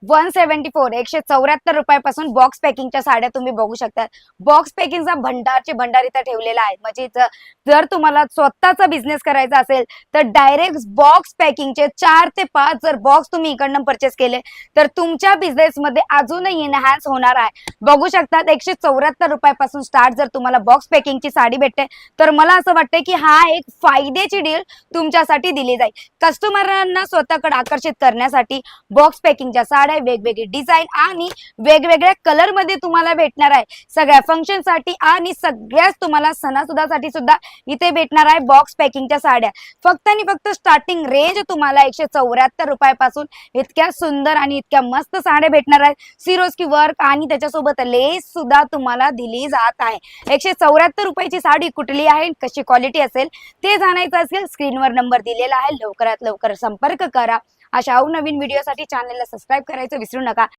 174 174 box पॅकिंगच्या साड्या तुम्ही बघू शकता। बॉक्स पॅकिंगचा भंडारचे भंडार इथं ठेवलेला आहे। म्हणजे जर तुम्हाला स्वतःचा बिझनेस करायचा असेल तर डायरेक्ट बॉक्स पॅकिंगचे 4 ते 5 जर बॉक्स तुम्ही इकडनं परचेस केले तर तुमच्या बिझनेस मध्ये अजूनही एनहान्स होणार आहे। बघू शकता 174 रुपयापासून स्टार्ट जर तुम्हाला बॉक्स पॅकिंगची साडी भेटते तर मला असं वाटतं की हा एक फायद्याची डील तुमच्यासाठी दिली जाईल। कस्टमरांना स्वतःकडे आकर्षित करण्यासाठी बॉक्स पॅकिंगच्या साड्या वेगवेगळे डिझाइन आणि वेगवेगळ्या कलर मध्ये तुम्हाला भेटणार आहे। सगळ्या फंक्शन साठी आणि सगळ्याच तुम्हाला सणासुदासाठी सुद्धा इथे भेटणार आहे बॉक्स पॅकिंगच्या साड्या। फक्त आणि फक्त स्टार्टिंग रेंज तुम्हाला 174 रुपयापासून इतक्या सुंदर आणि इतक्या मस्त साड्या भेटणार आहेत। सिरोस्की वर्क आणि त्याच्यासोबत लेस सुद्धा तुम्हाला दिली जात आहे। 174 रुपयाची साडी कुठली आहे, कशी क्वालिटी असेल ते जाणायचं असेल स्क्रीनवर नंबर दिलेला आहे, लवकरात लवकर संपर्क करा। अशा अवनवीन व्हिडिओसाठी चॅनलला सबस्क्राईब करायचं विसरू नका।